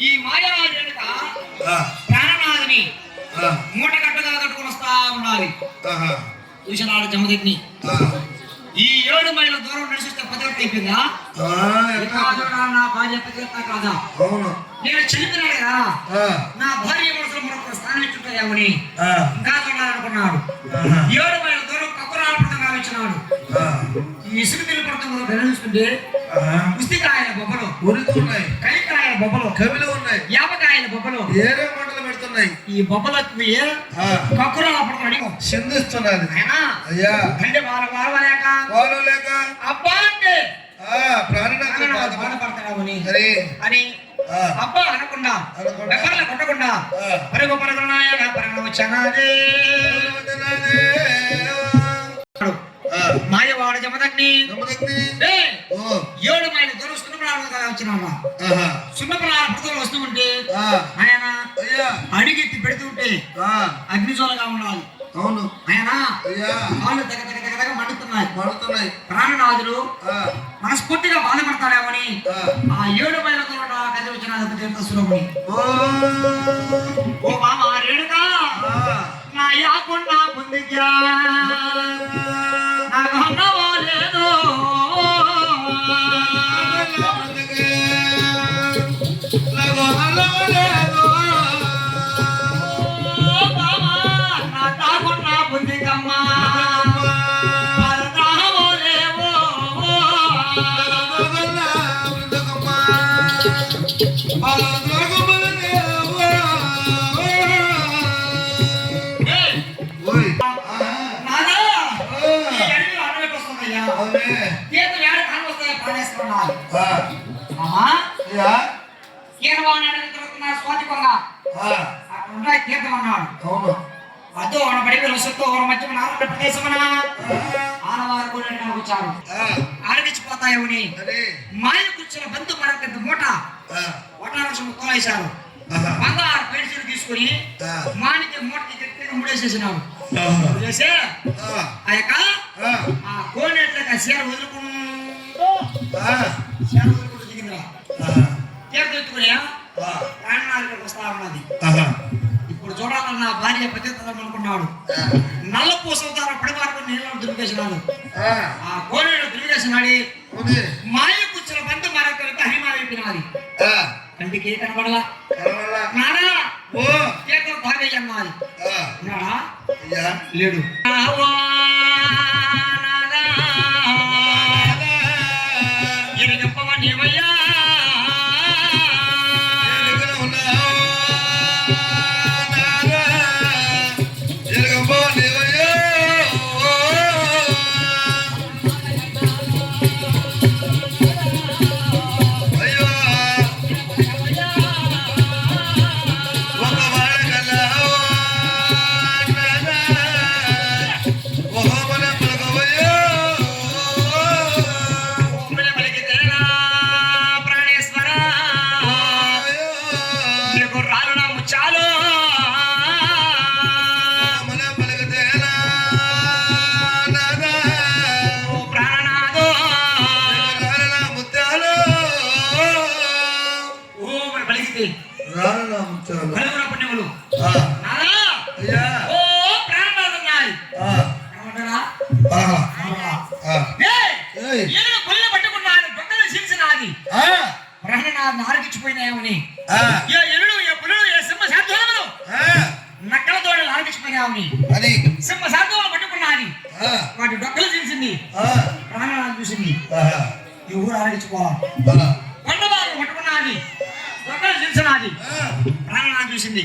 ఈ మాయావాది ప్రాణనాథుని మూట కట్టగా కట్టుకుని వస్తా ఉండాలి. చూసినాడు జమదగ్ని. ఈ 7 మైళ్ళ దూరం నడిచిస్తే పదవట్ అయిపోయిందా? నా భార్య పతివ్రత కాదా? నేను చనిపోయినాడు కదా, నా భార్య మనసులో మరొక స్థానం ఇచ్చుంటాయేమని ఇంకా చూడాలనుకున్నాడు. 7 మైళ్ళ దూరం కక్కురాలపడతం గావించినాడు. ఈ ఇసుక తిరుగుపడతం గమనిస్తుంటే పుస్తికాయల బొబ్బలు ఉరుకుతున్నాయి, కలికాయల బొబ్బలు కవిలు ఉన్నాయి, యాపకాయల బొబ్బలు ఏరే మంటలు పెడుతున్నాయి. ఈ బొబ్బలకు కక్కురాలపడతాడు చిందిస్తున్నది. అయ్యా అంటే వాళ్ళు లేక అబ్బా అంటే బాధపడతాడని అని అబ్బా అనకుండా ఎవరిని కొట్టకుండా పరుగు పరుగునాయన పరుగు వచ్చానాదే మాయవాడు జమదగ్ని 7 మైళ్ళ దూరం సున్నప్రాణాలు వచ్చినామా. సున్నప్రాణాలు పడుతూ వస్తూ ఉంటే ఆయన అడిగెత్తి పెడుతుంటే అగ్నిజోలగా ఉండాలి. అవును ఆయన వాళ్ళు దగ్గర మండుతున్నాయి. ప్రాణనాథుడు మనస్ఫూర్తిగా బాధపడతాడేమని ఆ 7 మైళ్ళ దూరం కథ వచ్చిన సులభని ఓ మామ రేణుగా నా యాకుండా పొందిగా లేదు అదో పడి ఆనవారు వచ్చారు ఆరగించిపోతాయని మాయ కూర్చున్న బంతు మరొక మూట వటాలక్ష్మి కోలేశారు. బంగారు పెన్సిల్ తీసుకుని మానికి మూటకి గట్టిగా ముడేసేసినాడు. ముడేసే ఆ యొక్క ఆ కోనేట్లకి చీర వదులుకుంటూ దిగిందిరా. తీర్థ ఎత్తుకుని ప్రాణాలకు వస్తా ఉన్నది. ఇప్పుడు చూడాలన్న భార్య పతివ్రతం అనుకున్నాడు. నల్ల పూసల ద్వారా పడివారు నీళ్ళను దుర్గేసినాడు. ఆ కోనేడు దుర్గేసినాడు. మాయ కూర్చున్న బంధు మరొకరికి అహిమాయిపోయినది. కంటికి కనబడలా నానా తీర్థం తాగేయన్నది. లేడు ఎరిగప్పవ నీవయ్యా ఆరగించిపోయినాయని నక్కల తోడలు ఆరగించిపోయినాయని సింహ శాతం వాటి డొక్కలు తెలిసింది ప్రాణాలను చూసింది ఈ ఊరు ఆలోచించుకోవాలి కొండబాబు పట్టుకున్నది డొక్కలు తెలిసినది ప్రాణాలను చూసింది